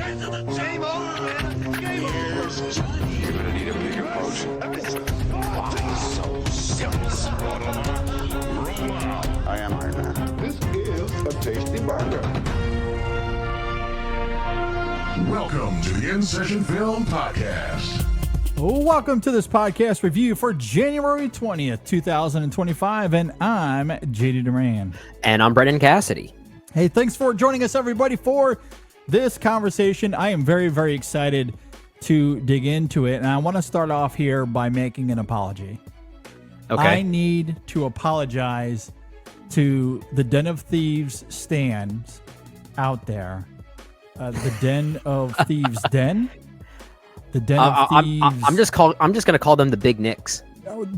Same old man. Here's Johnny. You're gonna need a bigger potion. So simple. Roll out. I am Iron Man. This is a tasty burger. Welcome to the In Session Film Podcast. Welcome to this podcast review for January 20th, 2025, and I'm JD Duran. And I'm Brendan Cassidy. Hey, thanks for joining us, everybody, for this conversation. I am very, very excited to dig into it, and I want to start off here by making an apology. Okay. I need to apologize to the Den of Thieves stands out there. The Den of Thieves Den? The Den of Thieves. I'm just going to call them the Big Nicks.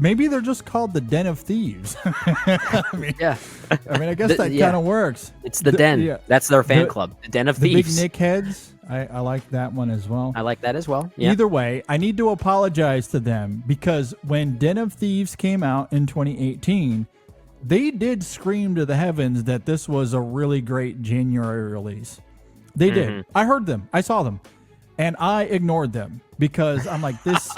Maybe they're just called the Den of Thieves. I mean, I guess that kind of works. It's the Den. Yeah. That's their fan club. The Den of Thieves. The Big Nick Heads. I like that one as well. I like that as well. Yeah. Either way, I need to apologize to them because when Den of Thieves came out in 2018, they did scream to the heavens that this was a really great January release. They did. I heard them. I saw them. And I ignored them because I'm like, this,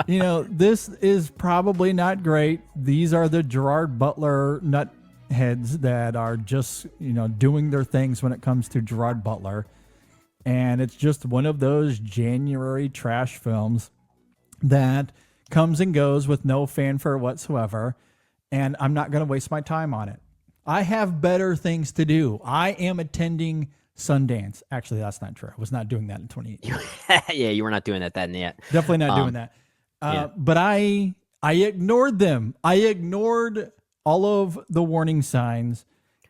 this is probably not great. These are the Gerard Butler nut heads that are just, doing their things when it comes to Gerard Butler. And it's just one of those January trash films that comes and goes with no fanfare whatsoever. And I'm not going to waste my time on it. I have better things to do. I am attending Sundance. Actually, that's not true. I was not doing that in 2018. Yeah, you were not doing that then yet. Definitely not doing that. But I ignored them. I ignored all of the warning signs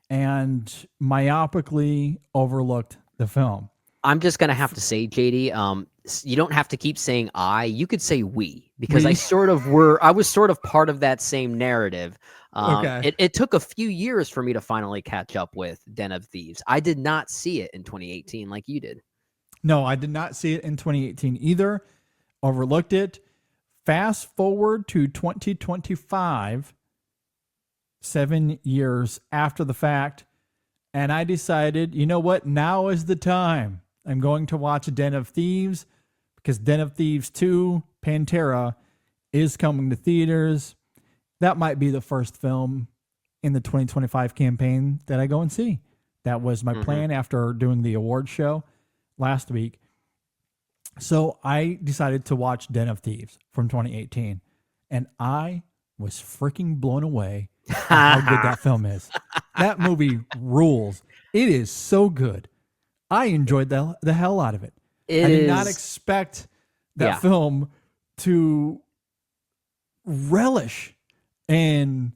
and myopically overlooked the film. I'm just going to have to say, JD, you don't have to keep saying I. You could say we, because I was sort of part of that same narrative. Okay. It took a few years for me to finally catch up with Den of Thieves. I did not see it in 2018 like you did. No, I did not see it in 2018 either. Overlooked it. Fast forward to 2025, 7 years after the fact, and I decided, you know what? Now is the time. I'm going to watch Den of Thieves because Den of Thieves 2, Pantera, is coming to theaters. That might be the first film in the 2025 campaign that I go and see. That was my plan after doing the award show last week. So I decided to watch Den of Thieves from 2018, and I was freaking blown away how good that film is. That movie rules. It is so good. I enjoyed the hell out of it. I did not expect that film to relish in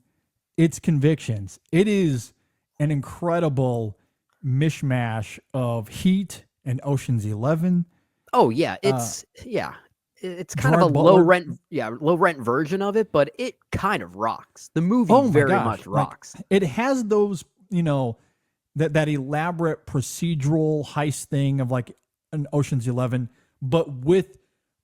its convictions. It is an incredible mishmash of Heat and Ocean's 11. Oh yeah, it's kind of a low rent version of it, but it kind of rocks. The movie very much rocks. Like, it has those, that elaborate procedural heist thing of like an Ocean's 11, but with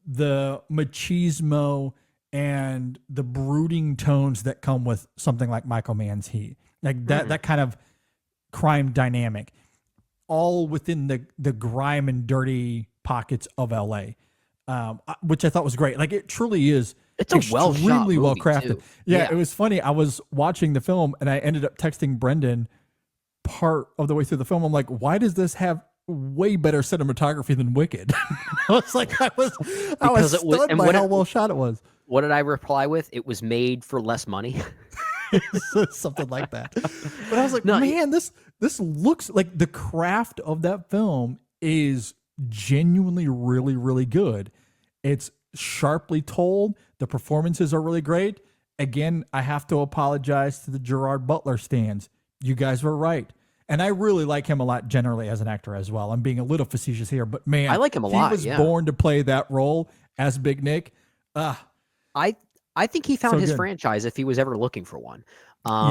the machismo and the brooding tones that come with something like Michael Mann's Heat, like that kind of crime dynamic, all within the grime and dirty pockets of LA, which I thought was great. Like it truly is. It's a extremely well crafted. Too. Yeah, it was funny. I was watching the film and I ended up texting Brendan part of the way through the film. I'm like, why does this have way better cinematography than Wicked? I was like, I was stunned by how well shot it was. What did I reply with? It was made for less money. Something like that. But I was like, man, this looks like the craft of that film is genuinely really, really good. It's sharply told. The performances are really great. Again, I have to apologize to the Gerard Butler stands. You guys were right. And I really like him a lot generally as an actor as well. I'm being a little facetious here, but man, I like him a lot. He was born to play that role as Big Nick. I think he found his franchise if he was ever looking for one.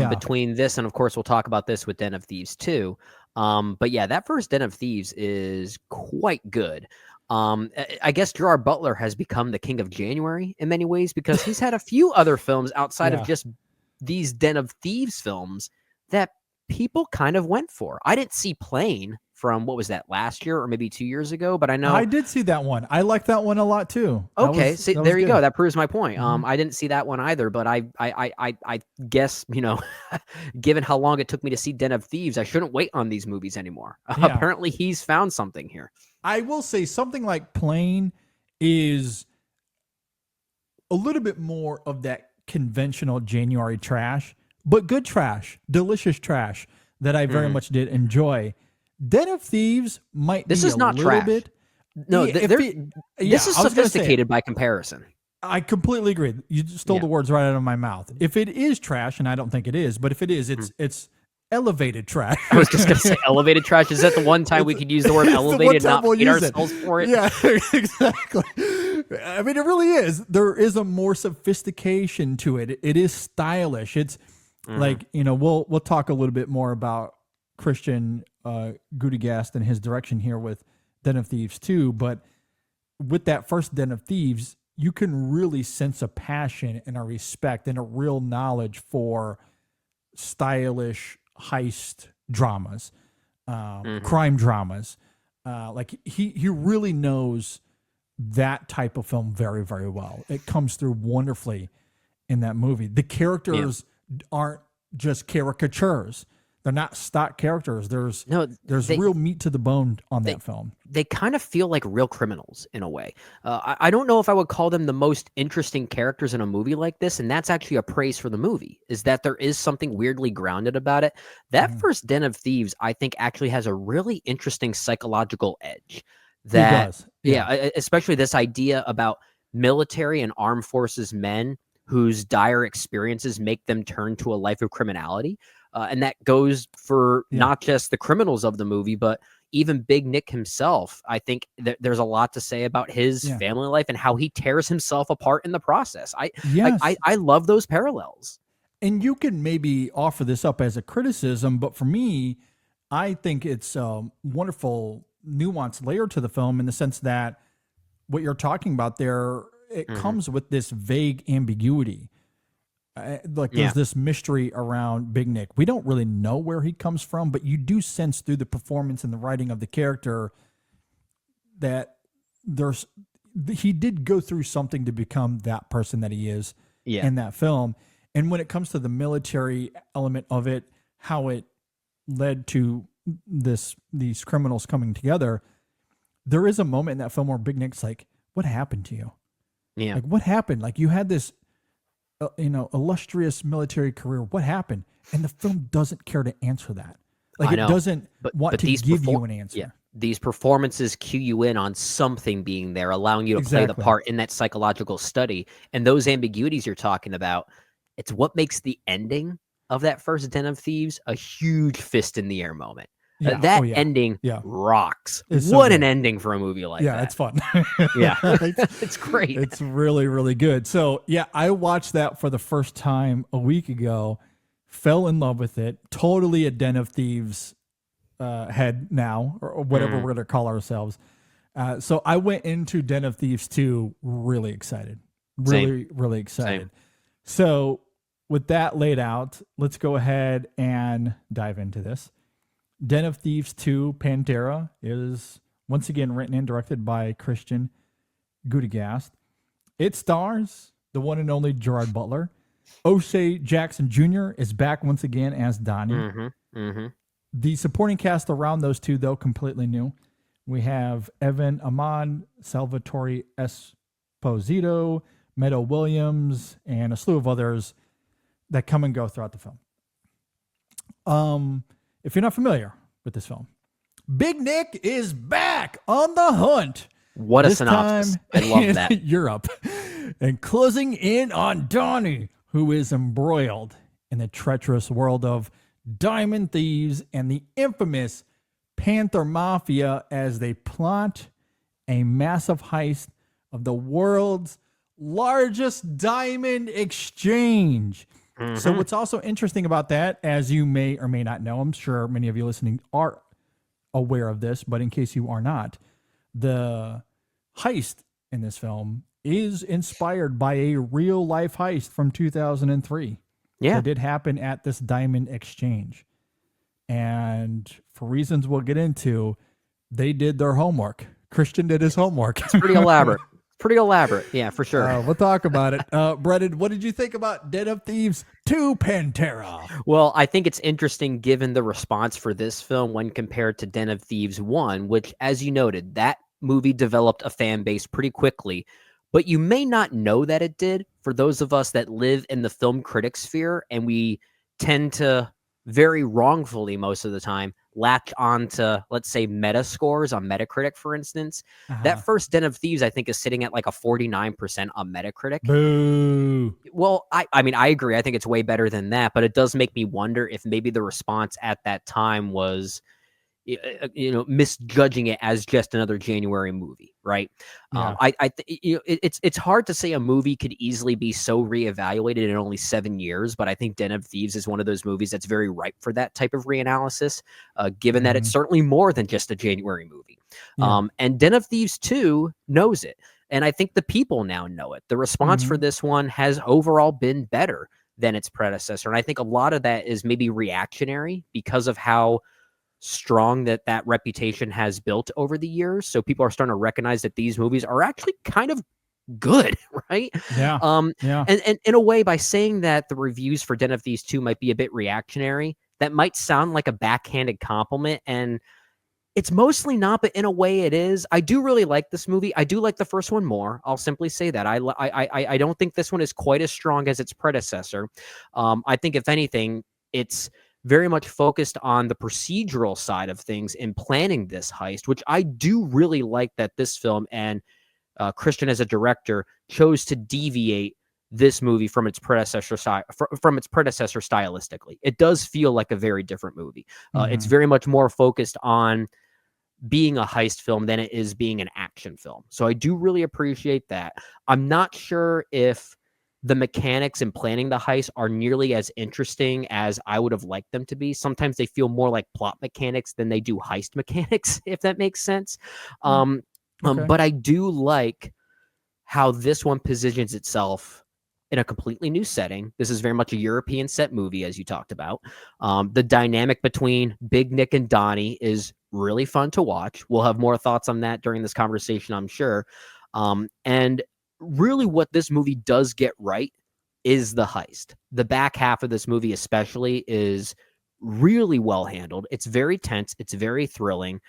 Between this and, of course, we'll talk about this with Den of Thieves too. But yeah, that first Den of Thieves is quite good. I guess Gerard Butler has become the king of January in many ways because he's had a few other films outside of just these Den of Thieves films that people kind of went for. I didn't see Plane from, what was that, last year or maybe 2 years ago? But I know I did see that one. I like that one a lot too. Okay, see, there you good. go. That proves my point. Mhm. I didn't see that one either, but I guess, given how long it took me to see Den of Thieves, I shouldn't wait on these movies anymore. Yeah. Apparently, he's found something here. I will say something like Plane is a little bit more of that conventional January trash, but good trash, delicious trash that I very much did enjoy. Den of Thieves might This be is a not little trash. bit. No, Yeah, this is I was gonna say, sophisticated by comparison. I completely agree. You just stole the words right out of my mouth. If it is trash, and I don't think it is, but if it is, it's elevated trash. I was just going to say elevated trash. Is that the one time we could use the word elevated, not beat ourselves for it? Yeah, exactly. I mean, it really is. There is a more sophistication to it. It is stylish. It's like, we'll talk a little bit more about Christian Gudegast and his direction here with Den of Thieves 2, but with that first Den of Thieves, you can really sense a passion and a respect and a real knowledge for stylish heist dramas, crime dramas. Like he really knows that type of film very, very well. It comes through wonderfully in that movie. The characters aren't just caricatures. They're not stock characters. There's real meat to the bone on that film. They kind of feel like real criminals in a way. I don't know if I would call them the most interesting characters in a movie like this, and that's actually a praise for the movie, is that there is something weirdly grounded about it. That first Den of Thieves, I think, actually has a really interesting psychological edge. That, It does. Yeah. Especially this idea about military and armed forces men whose dire experiences make them turn to a life of criminality. And that goes for not just the criminals of the movie, but even Big Nick himself. I think there's a lot to say about his family life and how he tears himself apart in the process. I love those parallels. And you can maybe offer this up as a criticism, but for me, I think it's a wonderful nuanced layer to the film in the sense that what you're talking about there, it comes with this vague ambiguity. There's this mystery around Big Nick. We don't really know where he comes from, but you do sense through the performance and the writing of the character that he did go through something to become that person that he is in that film. And when it comes to the military element of it, how it led to these criminals coming together, there is a moment in that film where Big Nick's like, "What happened to you? Yeah, like what happened? Like you had this." Illustrious military career. What happened? And the film doesn't care to answer that. Like it doesn't want to give you an answer. Yeah. These performances cue you in on something being there, allowing you to play the part in that psychological study. And those ambiguities you're talking about, it's what makes the ending of that first Den of Thieves a huge fist in the air moment. Yeah. That ending rocks. What an ending for a movie like that. Yeah, it's fun. Yeah, it's great. It's really, really good. So, I watched that for the first time a week ago, fell in love with it, totally a Den of Thieves head now, or whatever we're going to call ourselves. So I went into Den of Thieves 2 really excited. Really excited. Same. So with that laid out, let's go ahead and dive into this. Den of Thieves 2 Pantera is once again written and directed by Christian Gudegast. It stars the one and only Gerard Butler. O'Shea Jackson Jr. is back once again as Donnie. The supporting cast around those two, though, completely new. We have Evan Amon, Salvatore Esposito, Meadow Williams, and a slew of others that come and go throughout the film. If you're not familiar with this film, Big Nick is back on the hunt. What a synopsis. I love that. Europe. And closing in on Donnie, who is embroiled in the treacherous world of diamond thieves and the infamous Panther Mafia as they plot a massive heist of the world's largest diamond exchange. So what's also interesting about that, as you may or may not know, I'm sure many of you listening are aware of this, but in case you are not, the heist in this film is inspired by a real life heist from 2003. Yeah. That did happen at this diamond exchange. And for reasons we'll get into, they did their homework. Christian did his homework. It's pretty elaborate. Pretty elaborate. Yeah, for sure. We'll talk about it. Brendan, what did you think about Den of Thieves 2 Pantera? Well, I think it's interesting given the response for this film when compared to Den of Thieves 1, which, as you noted, that movie developed a fan base pretty quickly. But you may not know that it did for those of us that live in the film critic sphere, and we tend to very wrongfully most of the time latch on to, let's say, meta scores on Metacritic, for instance. That first Den of Thieves, I think, is sitting at like a 49% on Metacritic. Boo. Well, I mean, I agree. I think it's way better than that, but it does make me wonder if maybe the response at that time was, misjudging it as just another January movie, right? Yeah. It's hard to say a movie could easily be so reevaluated in only 7 years, but I think Den of Thieves is one of those movies that's very ripe for that type of reanalysis, given that it's certainly more than just a January movie. Yeah. And Den of Thieves 2 knows it, and I think the people now know it. The response for this one has overall been better than its predecessor, and I think a lot of that is maybe reactionary because of how strong that reputation has built over the years. So people are starting to recognize that these movies are actually kind of good, right? Yeah. And in a way, by saying that the reviews for Den of Thieves 2 might be a bit reactionary, that might sound like a backhanded compliment, and it's mostly not, but in a way it is. I do really like this movie. I do like the first one more. I'll simply say that. I don't think this one is quite as strong as its predecessor. I think if anything, it's very much focused on the procedural side of things in planning this heist, which I do really like that this film and Christian as a director chose to deviate this movie from its predecessor stylistically. It does feel like a very different movie. It's very much more focused on being a heist film than it is being an action film. So I do really appreciate that. I'm not sure if the mechanics in planning the heist are nearly as interesting as I would have liked them to be. Sometimes they feel more like plot mechanics than they do heist mechanics, if that makes sense. But I do like how this one positions itself in a completely new setting. This is very much a European set movie, as you talked about. The dynamic between Big Nick and Donnie is really fun to watch. We'll have more thoughts on that during this conversation, I'm sure. And really what this movie does get right is the heist. The back half of this movie especially is really well handled. It's very tense. It's very thrilling.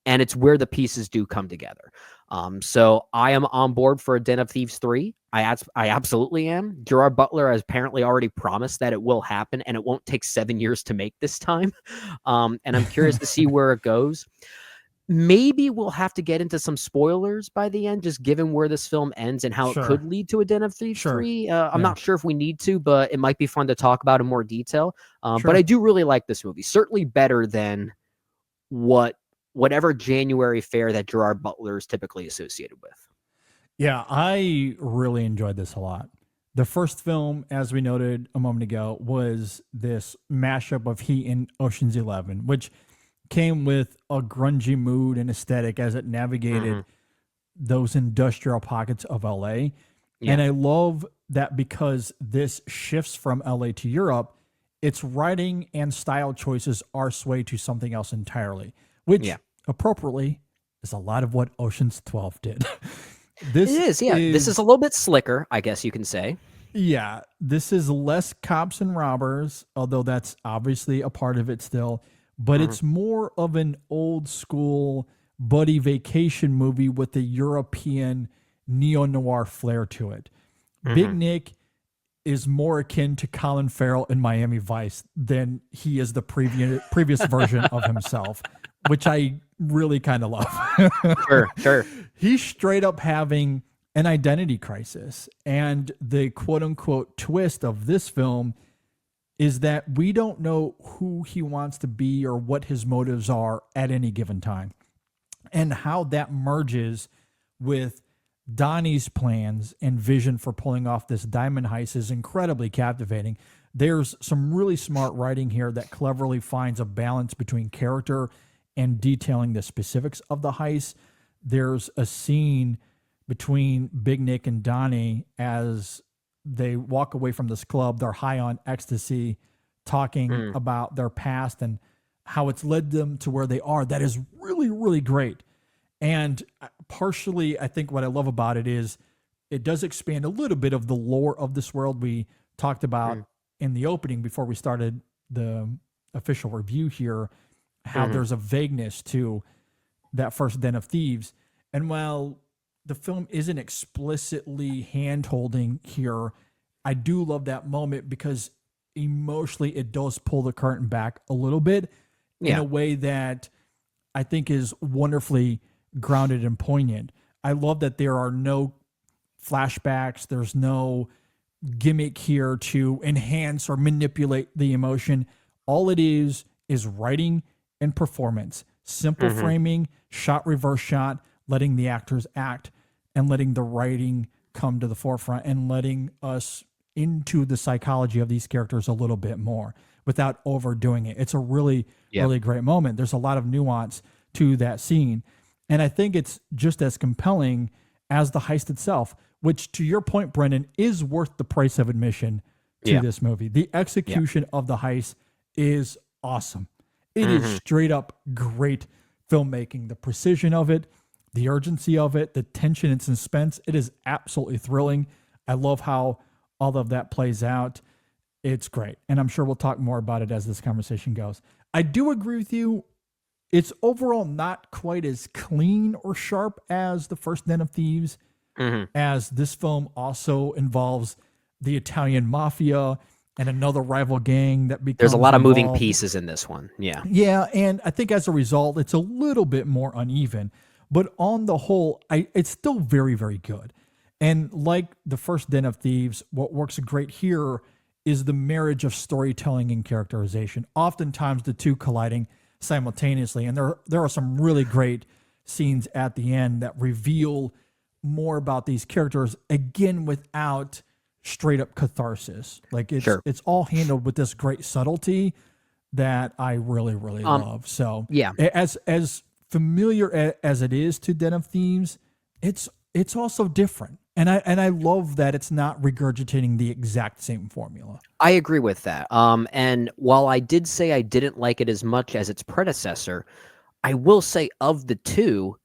And it's where the pieces do come together. So I am on board for a Den of Thieves 3. I absolutely am. Gerard Butler has apparently already promised that it will happen and it won't take 7 years to make this time. And I'm curious to see where it goes. Maybe we'll have to get into some spoilers by the end, just given where this film ends and how it could lead to a Den of Thieves 3. I'm not sure if we need to, but it might be fun to talk about in more detail. But I do really like this movie. Certainly better than whatever January fare that Gerard Butler is typically associated with. Yeah, I really enjoyed this a lot. The first film, as we noted a moment ago, was this mashup of Heat and Ocean's 11, which came with a grungy mood and aesthetic as it navigated those industrial pockets of LA. Yeah. And I love that because this shifts from LA to Europe, its writing and style choices are swayed to something else entirely, which appropriately is a lot of what Ocean's 12 did. This is a little bit slicker, I guess you can say. Yeah, this is less cops and robbers, although that's obviously a part of it still. But it's more of an old school buddy vacation movie with a European neo-noir flair to it. Big Nick is more akin to Colin Farrell in Miami Vice than he is the previous version of himself, which I really kind of love. Sure. He's straight up having an identity crisis. And the quote-unquote twist of this film is that we don't know who he wants to be or what his motives are at any given time. And how that merges with Donnie's plans and vision for pulling off this diamond heist is incredibly captivating. There's some really smart writing here that cleverly finds a balance between character and detailing the specifics of the heist. There's a scene between Big Nick and Donnie as they walk away from this club. They're high on ecstasy, talking about their past and how it's led them to where they are, that is really, really great. And partially, I think what I love about it is it does expand a little bit of the lore of this world we talked about in the opening before we started the official review here, how there's a vagueness to that first Den of Thieves. And while the film isn't explicitly hand-holding here, I do love that moment because emotionally it does pull the curtain back a little bit in a way that I think is wonderfully grounded and poignant. I love that there are no flashbacks. There's no gimmick here to enhance or manipulate the emotion. All it is writing and performance, simple framing, shot, reverse shot, letting the actors act and letting the writing come to the forefront and letting us into the psychology of these characters a little bit more without overdoing it. It's a really, really great moment. There's a lot of nuance to that scene. And I think it's just as compelling as the heist itself, which, to your point, Brendan, is worth the price of admission to this movie. The execution of the heist is awesome. It is straight up great filmmaking. The precision of it, the urgency of it, the tension and suspense, it is absolutely thrilling. I love how all of that plays out. It's great. And I'm sure we'll talk more about it as this conversation goes. I do agree with you. It's overall not quite as clean or sharp as the first Den of Thieves, as this film also involves the Italian mafia and another rival gang that becomes There's a lot of moving involved. pieces in this one. Yeah. Yeah, and I think as a result, it's a little bit more uneven. But on the whole, it's still very, very good. And like the first Den of Thieves, what works great here is the marriage of storytelling and characterization. Oftentimes the two colliding simultaneously. And there are some really great scenes at the end that reveal more about these characters, again, without straight up catharsis. Like it's all handled with this great subtlety that I really, really love. So as familiar as it is to Den of Thieves, it's also different. And I love that it's not regurgitating the exact same formula. I agree with that. And while I did say I didn't like it as much as its predecessor, I will say of the two,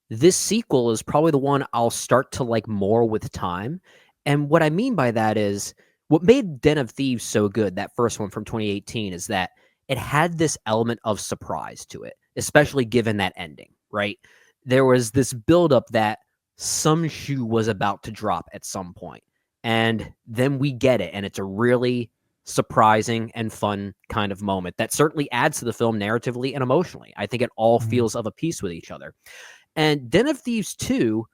this sequel is probably the one I'll start to like more with time. And what I mean by that is what made Den of Thieves so good, that first one from 2018, is that it had this element of surprise to it, especially given that ending, right? There was this buildup that some shoe was about to drop at some point. And then we get it. And it's a really surprising and fun kind of moment that certainly adds to the film narratively and emotionally. I think it all feels of a piece with each other. And Den of Thieves 2,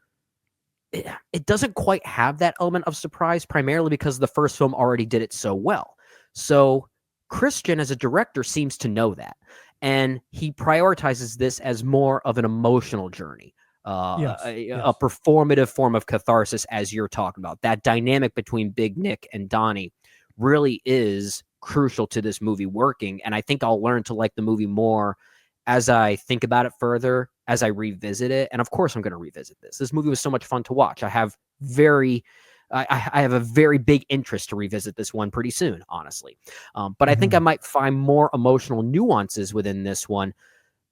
it doesn't quite have that element of surprise, primarily because the first film already did it so well. So Christian, as a director, seems to know that. And he prioritizes this as more of an emotional journey. A performative form of catharsis, as you're talking about. That dynamic between Big Nick and Donnie really is crucial to this movie working, and I think I'll learn to like the movie more as I think about it further, as I revisit it. And of course I'm going to revisit this. This movie was so much fun to watch. I have a very big interest to revisit this one pretty soon, honestly. But I think I might find more emotional nuances within this one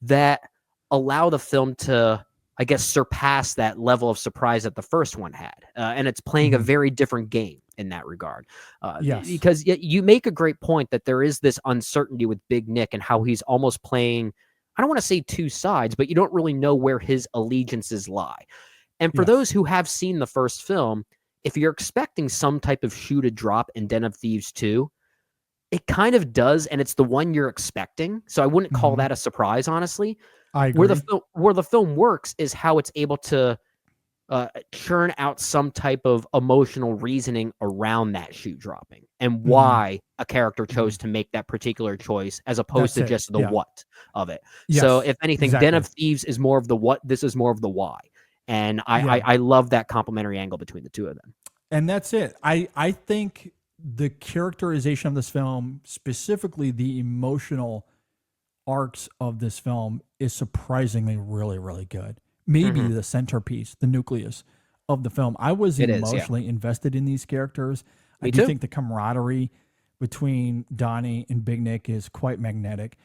that allow the film to, I guess, surpass that level of surprise that the first one had. And it's playing a very different game in that regard. Because you make a great point that there is this uncertainty with Big Nick and how he's almost playing, I don't want to say two sides, but you don't really know where his allegiances lie. And for those who have seen the first film, if you're expecting some type of shoe to drop in Den of Thieves 2, it kind of does, and it's the one you're expecting. So I wouldn't call that a surprise, honestly. I agree. Where the film works is how it's able to churn out some type of emotional reasoning around that shoe dropping and why a character chose to make that particular choice as opposed to just the what of it. So if anything, Den of Thieves is more of the what, this is more of the why. And I love that complementary angle between the two of them. And that's it. I think the characterization of this film, specifically the emotional arcs of this film, is surprisingly really, really good. Maybe the centerpiece, the nucleus of the film. I was emotionally invested in these characters. I do think the camaraderie between Donnie and Big Nick is quite magnetic.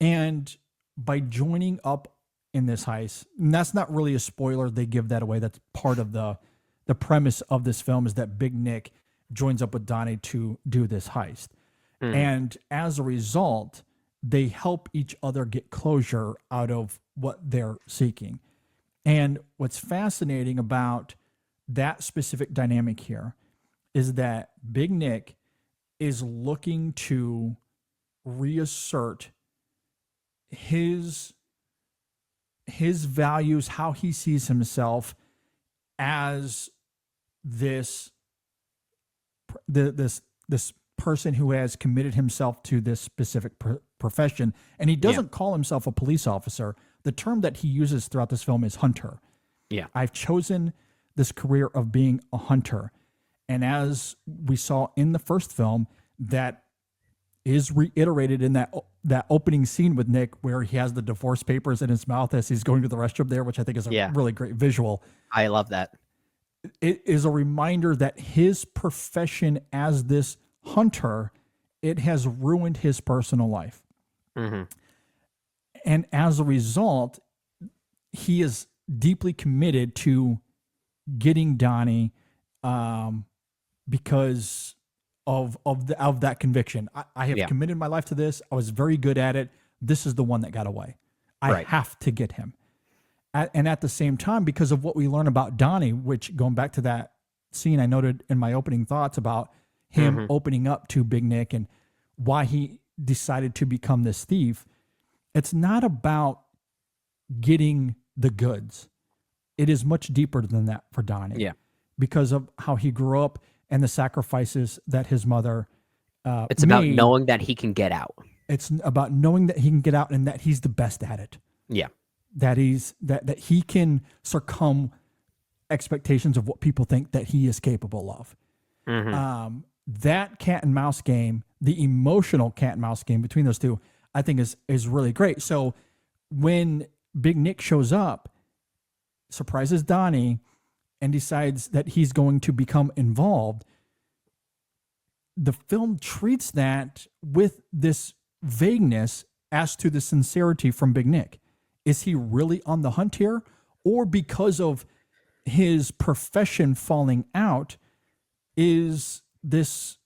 And by joining up in this heist, and that's not really a spoiler, they give that away. That's part of the premise of this film, is that Big Nick joins up with Donnie to do this heist. And as a result, they help each other get closure out of what they're seeking. And what's fascinating about that specific dynamic here is that Big Nick is looking to reassert his values, how he sees himself as this person who has committed himself to this specific profession. And he doesn't call himself a police officer. The term that he uses throughout this film is hunter. Yeah. I've chosen this career of being a hunter. And as we saw in the first film, that is reiterated in that opening scene with Nick, where he has the divorce papers in his mouth as he's going to the restroom there, which I think is a really great visual. I love that. It is a reminder that his profession as this hunter, it has ruined his personal life. And as a result, he is deeply committed to getting Donnie because of that conviction. I have committed my life to this. I was very good at it. This is the one that got away. I have to get him. And at the same time, because of what we learn about Donnie, which, going back to that scene I noted in my opening thoughts about him opening up to Big Nick and why he decided to become this thief, it's not about getting the goods. It is much deeper than that for Donnie. Yeah. Because of how he grew up and the sacrifices that his mother it's about knowing that he can get out. It's about knowing that he can get out and that he's the best at it. Yeah. That he can circum expectations of what people think that he is capable of. That cat and mouse game, the emotional cat and mouse game between those two, I think is really great. So when Big Nick shows up, surprises Donnie, and decides that he's going to become involved, the film treats that with this vagueness as to the sincerity from Big Nick. Is he really on the hunt here? Or because of his profession falling out, is this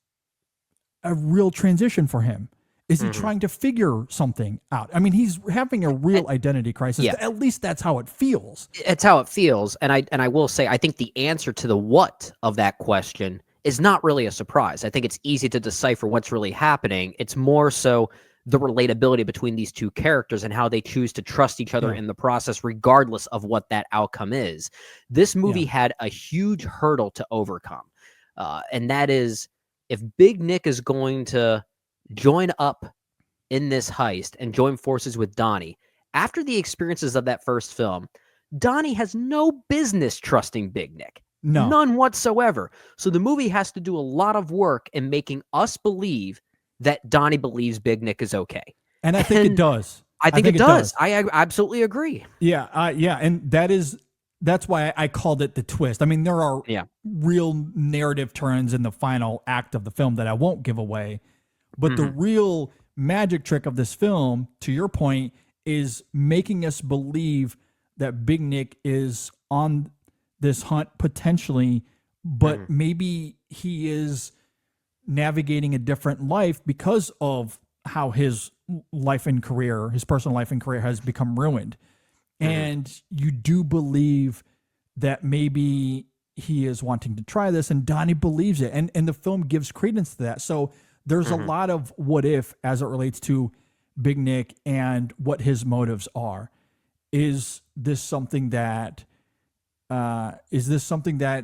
a real transition for him? Is he trying to figure something out? I mean, he's having a real identity crisis. Yeah. At least that's how it feels. It's how it feels. And I will say, I think the answer to the what of that question is not really a surprise. I think it's easy to decipher what's really happening. It's more so the relatability between these two characters and how they choose to trust each other in the process, regardless of what that outcome is. This movie had a huge hurdle to overcome. And that is, if Big Nick is going to join up in this heist and join forces with Donnie, after the experiences of that first film, Donnie has no business trusting Big Nick. No. None whatsoever. So the movie has to do a lot of work in making us believe that Donnie believes Big Nick is okay. And I think it does. I think it does. I absolutely agree. Yeah. And that's why I called it the twist. I mean, there are real narrative turns in the final act of the film that I won't give away. But the real magic trick of this film, to your point, is making us believe that Big Nick is on this hunt potentially, but maybe he is navigating a different life because of how his life and career, his personal life and career, has become ruined. And you do believe that maybe he is wanting to try this, and Donnie believes it. And the film gives credence to that. So there's a lot of what if as it relates to Big Nick and what his motives are. Is this something that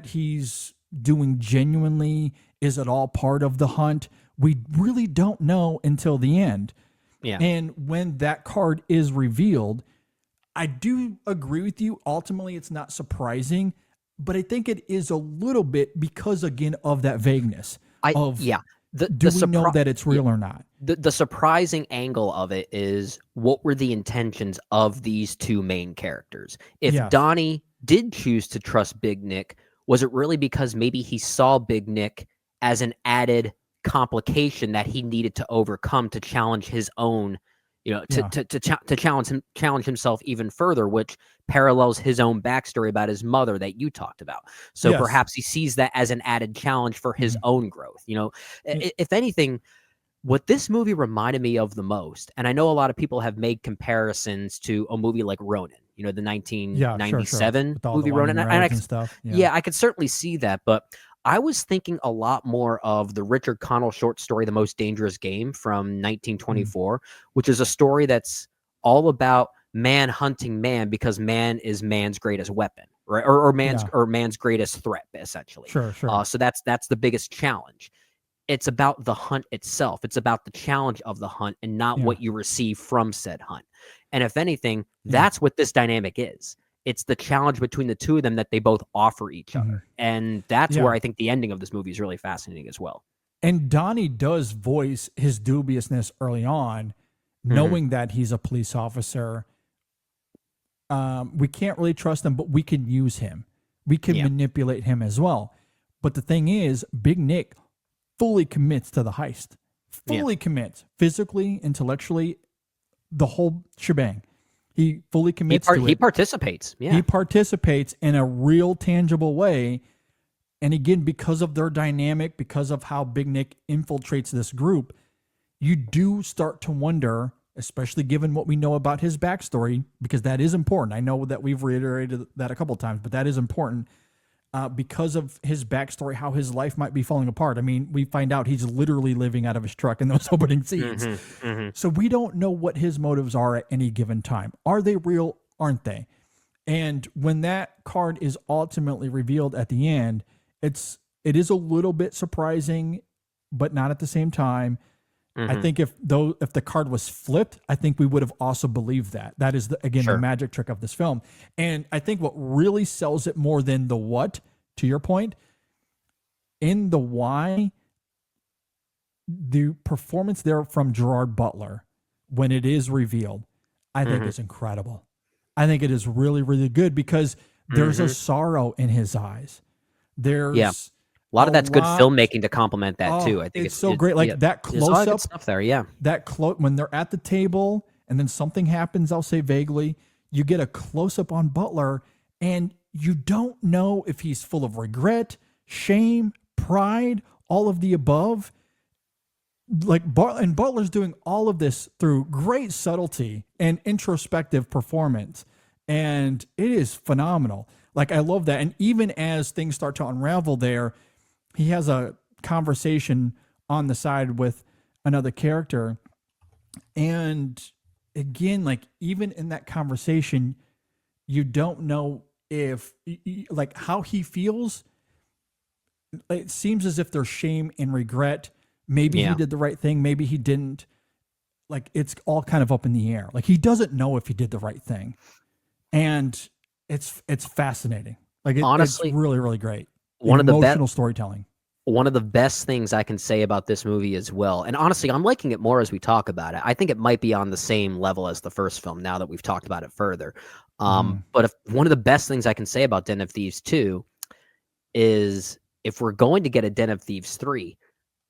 he's doing genuinely? Is it all part of the hunt? We really don't know until the end. Yeah. And when that card is revealed, I do agree with you. Ultimately, it's not surprising, but I think it is a little bit because, again, of that vagueness. Do we know that it's real or not? The surprising angle of it is, what were the intentions of these two main characters? If Donnie did choose to trust Big Nick, was it really because maybe he saw Big Nick as an added complication that he needed to overcome to challenge his own to challenge himself even further, which parallels his own backstory about his mother that you talked about. So perhaps he sees that as an added challenge for his own growth. If anything, what this movie reminded me of the most, and I know a lot of people have made comparisons to a movie like Ronin, the 1997 movie Ronin, and I could certainly see that, but I was thinking a lot more of the Richard Connell short story, The Most Dangerous Game from 1924, which is a story that's all about man hunting man because man is man's greatest weapon, right? Or man's greatest threat, essentially. Sure. So that's the biggest challenge. It's about the hunt itself. It's about the challenge of the hunt and not what you receive from said hunt. And if anything, that's what this dynamic is. It's the challenge between the two of them that they both offer each other. And that's where I think the ending of this movie is really fascinating as well. And Donnie does voice his dubiousness early on, knowing that he's a police officer. We can't really trust him, but we can use him. We can manipulate him as well. But the thing is, Big Nick fully commits to the heist. Fully commits. Physically, intellectually, the whole shebang. He fully commits to it. He participates. Yeah. He participates in a real, tangible way. And again, because of their dynamic, because of how Big Nick infiltrates this group, you do start to wonder, especially given what we know about his backstory, because that is important. I know that we've reiterated that a couple of times, but that is important. Because of his backstory, how his life might be falling apart. I mean, we find out he's literally living out of his truck in those opening scenes. So we don't know what his motives are at any given time. Are they real? Aren't they? And when that card is ultimately revealed at the end, it is a little bit surprising, but not at the same time. I think if the card was flipped, I think we would have also believed that. That is, the magic trick of this film. And I think what really sells it more than the what, to your point, in the why, the performance there from Gerard Butler, when it is revealed, I think is incredible. I think it is really, really good because there's a sorrow in his eyes. There's... A lot of that's good filmmaking to complement that too. I think it's so great. Like that close up, good stuff there. Yeah, that when they're at the table and then something happens, I'll say vaguely, you get a close up on Butler, and you don't know if he's full of regret, shame, pride, all of the above. And Butler's doing all of this through great subtlety and introspective performance, and it is phenomenal. Like, I love that. And even as things start to unravel there, he has a conversation on the side with another character. And again, like, even in that conversation, you don't know if, like, how he feels. It seems as if there's shame and regret. Maybe he did the right thing. Maybe he didn't. Like, it's all kind of up in the air. Like, he doesn't know if he did the right thing. And it's fascinating. Like, honestly, it's really, really great. One of the emotional storytelling. One of the best things I can say about this movie as well, and honestly, I'm liking it more as we talk about it. I think it might be on the same level as the first film now that we've talked about it further. But one of the best things I can say about Den of Thieves 2 is if we're going to get a Den of Thieves 3,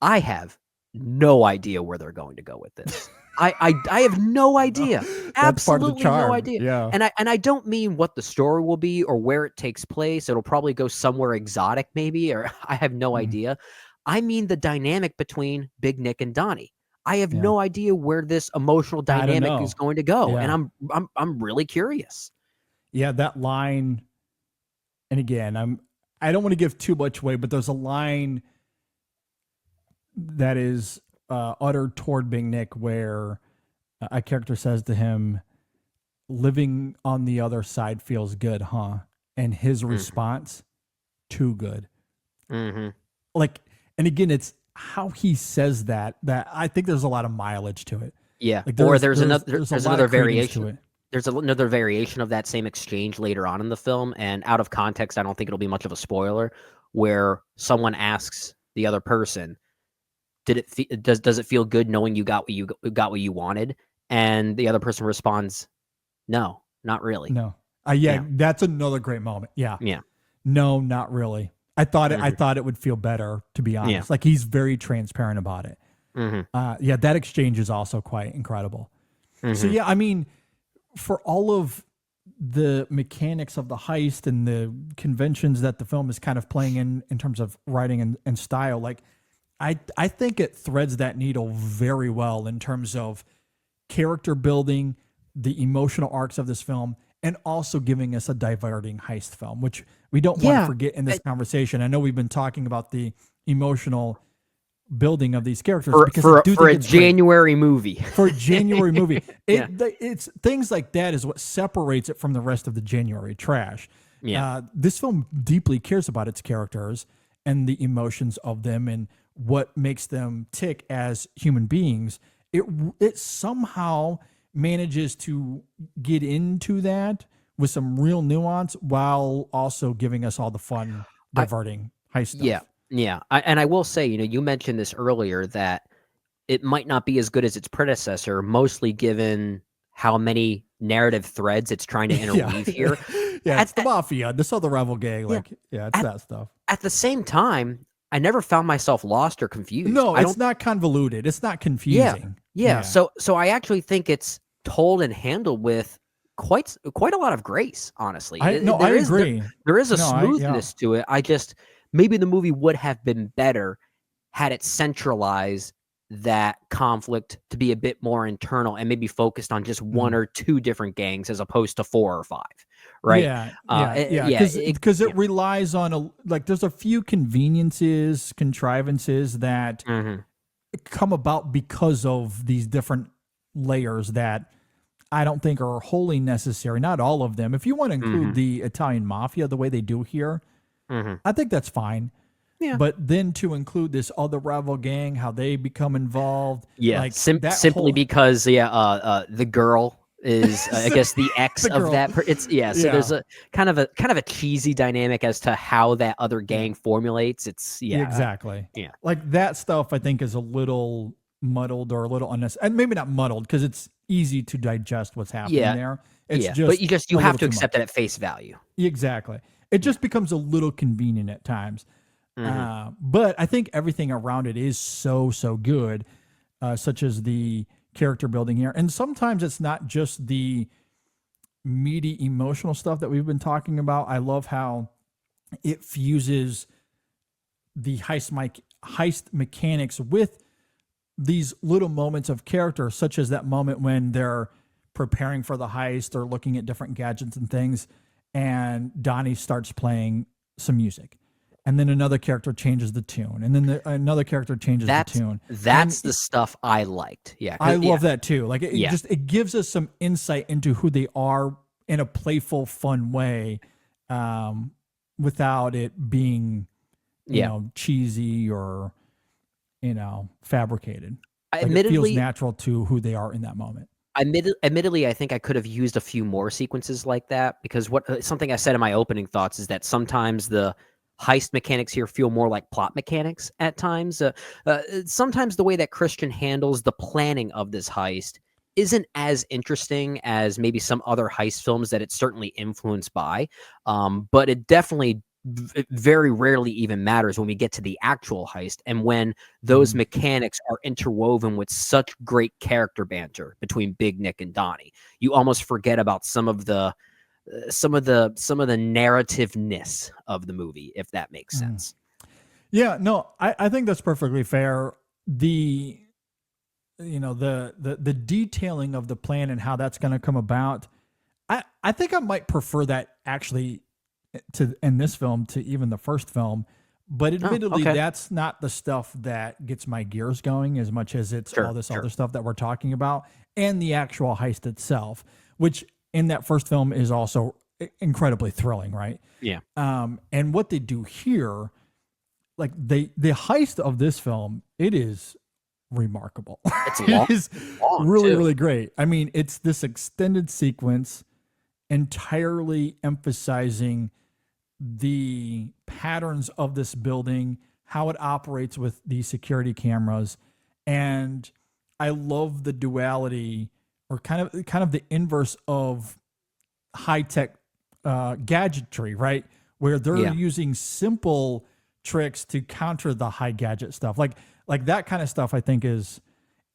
I have no idea where they're going to go with this. I have no idea. Absolutely no idea. Yeah. And I don't mean what the story will be or where it takes place. It'll probably go somewhere exotic maybe, or I have no idea. I mean the dynamic between Big Nick and Donnie. I have no idea where this emotional dynamic is going to go, and I'm really curious. Yeah, that line. And again, I don't want to give too much away, but there's a line that is uttered toward Big Nick where a character says to him, "Living on the other side feels good, huh?" And his response, "Too good." Like, and again, it's how he says that I think there's a lot of mileage to it. Yeah. Like, there's another variation. There's another variation of that same exchange later on in the film, and out of context, I don't think it'll be much of a spoiler, where someone asks the other person, does it feel good knowing you got what you wanted? And the other person responds, "No, not really." No. That's another great moment. Yeah. Yeah. No, not really. I thought it would feel better, to be honest. Yeah. Like, he's very transparent about it. That exchange is also quite incredible. So yeah, I mean, for all of the mechanics of the heist and the conventions that the film is kind of playing in terms of writing and style, like I think it threads that needle very well in terms of character building, the emotional arcs of this film, and also giving us a diverting heist film, which we don't want to forget in this conversation. I know we've been talking about the emotional building of these characters for a January movie. For a January movie. It's things like that is what separates it from the rest of the January trash. Yeah. This film deeply cares about its characters and the emotions of them and what makes them tick as human beings. It somehow manages to get into that with some real nuance while also giving us all the fun, diverting heist stuff. Yeah. And I will say, you mentioned this earlier that it might not be as good as its predecessor, mostly given how many narrative threads it's trying to interweave here. It's the mafia, this other rival gang. It's that stuff. At the same time, I never found myself lost or confused. No, it's not convoluted. It's not confusing. Yeah. So I actually think it's told and handled with quite a lot of grace, honestly. I agree. There is a smoothness to it. Maybe the movie would have been better had it centralized that conflict to be a bit more internal and maybe focused on just one or two different gangs as opposed to 4 or 5, right? Because it relies on there's a few contrivances that come about because of these different layers that I don't think are wholly necessary. Not all of them. If you want to include the Italian mafia the way they do here, I think that's fine. Yeah. But then to include this other rival gang, how they become involved. Yeah. Because the girl is I guess the ex of that. There's a kind of a cheesy dynamic as to how that other gang formulates. Exactly. Like that stuff I think is a little muddled or a little unnecessary, and maybe not muddled because it's easy to digest what's happening there. It's just you have to accept it at face value. Exactly. It just becomes a little convenient at times. But I think everything around it is so good, such as the character building here. And sometimes it's not just the meaty emotional stuff that we've been talking about. I love how it fuses the heist mechanics with these little moments of character, such as that moment when they're preparing for the heist or looking at different gadgets and things, and Donnie starts playing some music. And then another character changes the tune. And then another character changes the tune. That's the stuff I liked. Yeah. I love that too. Like it gives us some insight into who they are in a playful, fun way, without it being, cheesy or, fabricated. It feels natural to who they are in that moment. Admittedly, I think I could have used a few more sequences like that because something I said in my opening thoughts is that sometimes the heist mechanics here feel more like plot mechanics at times. Sometimes the way that Christian handles the planning of this heist isn't as interesting as maybe some other heist films that it's certainly influenced by. But it definitely very rarely even matters when we get to the actual heist and when those mechanics are interwoven with such great character banter between Big Nick and Donnie. You almost forget about some of the narrativeness of the movie, if that makes sense. Yeah, no, I think that's perfectly fair. The detailing of the plan and how that's going to come about, I think I might prefer that actually in this film to even the first film. But admittedly, that's not the stuff that gets my gears going as much as it's all this other stuff that we're talking about and the actual heist itself, which in that first film is also incredibly thrilling, right? Yeah. And what they do here, like the heist of this film, it is remarkable. It's long, it is really great. I mean, it's this extended sequence entirely emphasizing the patterns of this building, how it operates with the security cameras. And I love the duality or kind of the inverse of high-tech gadgetry, right? Where they're using simple tricks to counter the high gadget stuff. Like that kind of stuff I think is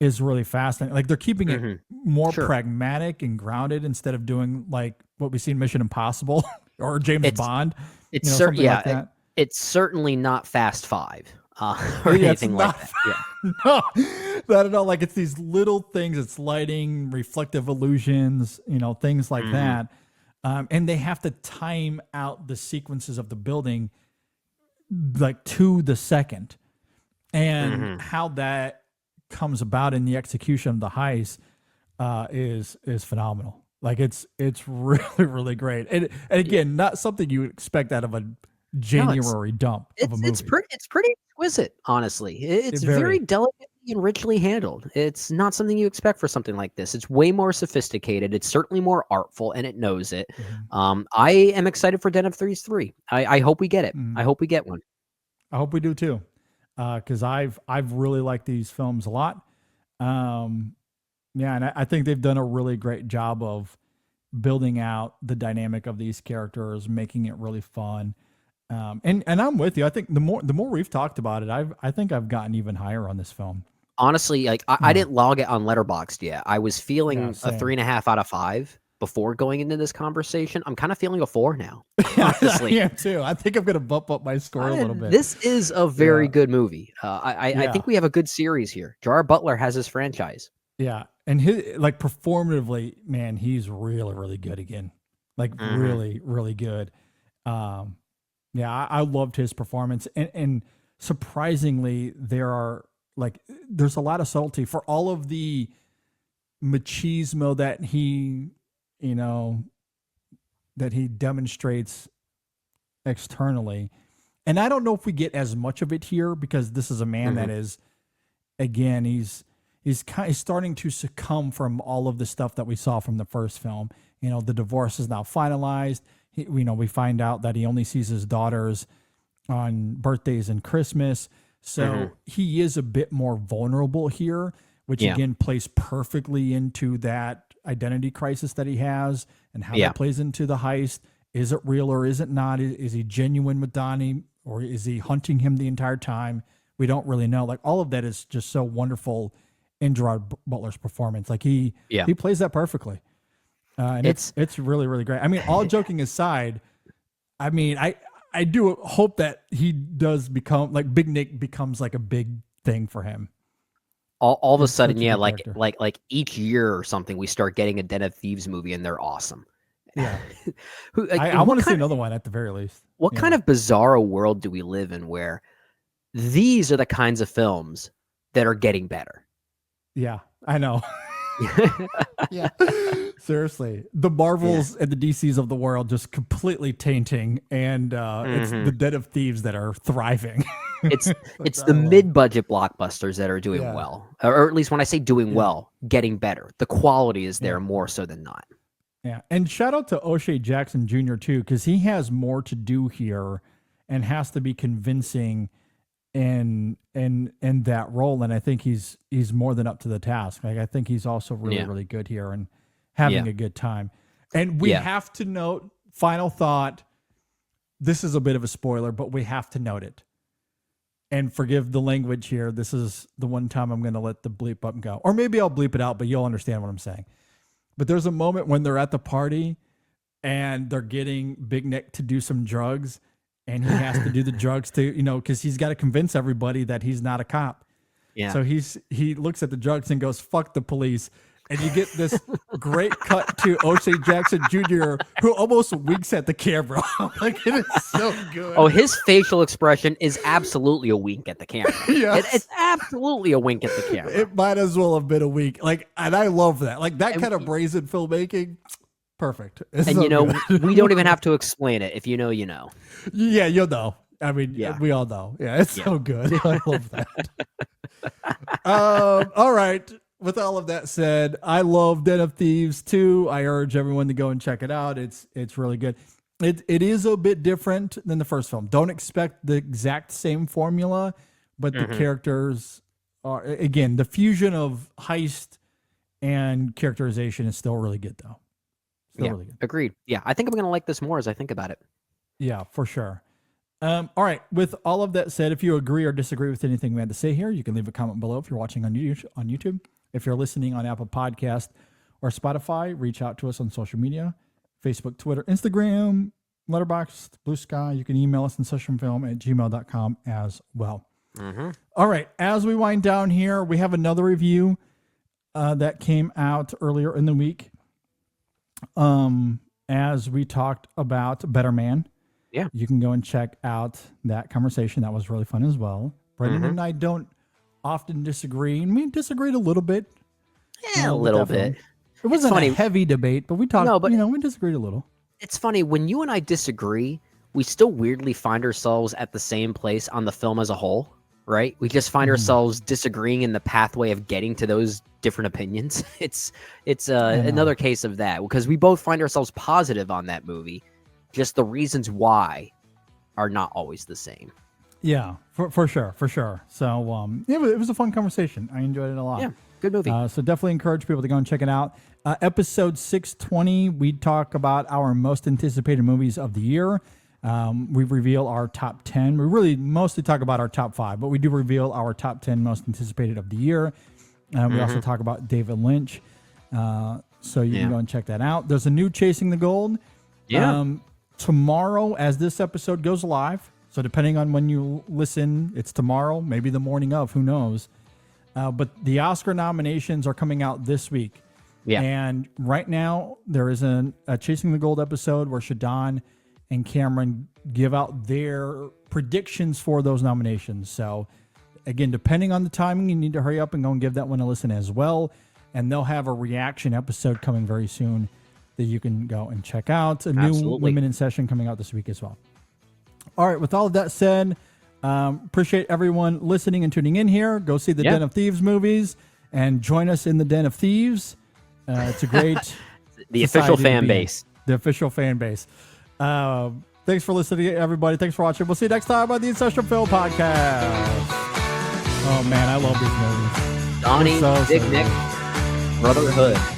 is really fascinating. Like they're keeping it more Sure. pragmatic and grounded instead of doing like what we see in Mission Impossible or James Bond. It's something like that. it's certainly not Fast Five or Yeah, anything like that. Yeah. No, not at all. Like it's these little things. It's lighting, reflective illusions, things like that. And they have to time out the sequences of the building like to the second. And how that comes about in the execution of the heist is phenomenal. Like it's really, really great. And again, not something you would expect out of a January dump of a movie. It's pretty exquisite, honestly. It's Very. very delicately and richly handled. It's not something you expect for something like this. It's way more sophisticated. It's certainly more artful, and it knows it. I am excited for Den of Thieves 3. I hope we get it. I hope we get one. I hope we do too, because I've really liked these films a lot. Yeah, and I think they've done a really great job of building out the dynamic of these characters, making it really fun. And I'm with you. I think the more we've talked about it, I think I've gotten even higher on this film. Honestly, like I didn't log it on Letterboxd yet. I was feeling a 3.5 out of 5 before going into this conversation. I'm kind of feeling a 4 now. Honestly, I am too. I think I'm going to bump up my score a little bit. This is a very good movie. I think we have a good series here. Gerard Butler has his franchise. Yeah, and his like performatively, man, he's really, really good again. Like really, really good. Yeah, I loved his performance, and surprisingly, there's a lot of subtlety for all of the machismo that he demonstrates externally. And I don't know if we get as much of it here because this is a man that is, again, he's starting to succumb from all of the stuff that we saw from the first film. The divorce is now finalized. We find out that he only sees his daughters on birthdays and Christmas. So he is a bit more vulnerable here, which again plays perfectly into that identity crisis that he has and how that plays into the heist. Is it real or is it not? Is he genuine with Donnie or is he hunting him the entire time? We don't really know. Like all of that is just so wonderful in Gerard Butler's performance. Like he plays that perfectly. And it's really, really great. I mean, all joking aside, I mean, I do hope that he does become like Big Nick becomes like a big thing for him. All of a sudden, like each year or something, we start getting a Den of Thieves movie, and they're awesome. Yeah, I want to see another one at the very least. What kind of bizarro world do we live in where these are the kinds of films that are getting better? Yeah, I know. Yeah, seriously, the Marvels and the DCs of the world just completely tainting, and it's the Den of Thieves that are thriving. It's the mid-budget blockbusters that are doing well, or at least when I say doing well, getting better. The quality is there more so than not. Yeah, and shout out to O'Shea Jackson Jr. too, because he has more to do here and has to be convincing in that role, and I think he's more than up to the task. Like I think he's also really good here and having a good time. And we have to note, final thought, this is a bit of a spoiler, but we have to note it. And forgive the language here. This is the one time I'm going to let the bleep button go. Or maybe I'll bleep it out, but you'll understand what I'm saying. But there's a moment when they're at the party and they're getting Big Nick to do some drugs, and he has to do the drugs to, because he's got to convince everybody that he's not a cop. Yeah. So he looks at the drugs and goes, "Fuck the police." And you get this great cut to O'Shea Jackson Jr., who almost winks at the camera. Like, it is so good. Oh, his facial expression is absolutely a wink at the camera. Yes. It's absolutely a wink at the camera. It might as well have been a wink. Like, and I love that. Like, that kind of brazen filmmaking, perfect. It's and so good. we don't even have to explain it. If you know, you know. Yeah, you'll know. I mean, we all know. Yeah, it's so good. I love that. All right. With all of that said, I love Den of Thieves 2. I urge everyone to go and check it out. It's really good. It is a bit different than the first film. Don't expect the exact same formula, but the characters are, again, the fusion of heist and characterization is still really good, though. Still really good. Agreed. Yeah, I think I'm going to like this more as I think about it. Yeah, for sure. All right. With all of that said, if you agree or disagree with anything we had to say here, you can leave a comment below if you're watching on YouTube. If you're listening on Apple Podcast or Spotify, reach out to us on social media, Facebook, Twitter, Instagram, Letterboxd, Blue Sky. You can email us in sessionfilm@gmail.com as well. Mm-hmm. All right. As we wind down here, we have another review that came out earlier in the week. As we talked about Better Man. Yeah. You can go and check out that conversation. That was really fun as well. Brendan and I don't often disagree, and we disagreed a little bit. Yeah, a little bit. It wasn't a heavy debate, but we talked, we disagreed a little. It's funny, when you and I disagree, we still weirdly find ourselves at the same place on the film as a whole, right? We just find ourselves disagreeing in the pathway of getting to those different opinions. It's another case of that, because we both find ourselves positive on that movie. Just the reasons why are not always the same. Yeah, for sure. So it was a fun conversation. I enjoyed it a lot. Yeah, good movie. So definitely encourage people to go and check it out. Episode 620, we talk about our most anticipated movies of the year. We reveal our top 10. We really mostly talk about our top 5, but we do reveal our top 10 most anticipated of the year. We also talk about David Lynch. So you can go and check that out. There's a new Chasing the Gold. Yeah. Tomorrow, as this episode goes live, so depending on when you listen, it's tomorrow, maybe the morning of, who knows. But the Oscar nominations are coming out this week. Yeah. And right now, there is a Chasing the Gold episode where Shadon and Cameron give out their predictions for those nominations. So, again, depending on the timing, you need to hurry up and go and give that one a listen as well. And they'll have a reaction episode coming very soon that you can go and check out. A new Women in Session coming out this week as well. All right, with all of that said, appreciate everyone listening and tuning in here. Go see the Den of Thieves movies and join us in the Den of Thieves. It's a great the official fan base. The official fan base. Thanks for listening, everybody. Thanks for watching. We'll see you next time on the Session Film Podcast. Oh, man, I love these movies. Donnie, Big Nick, Brotherhood.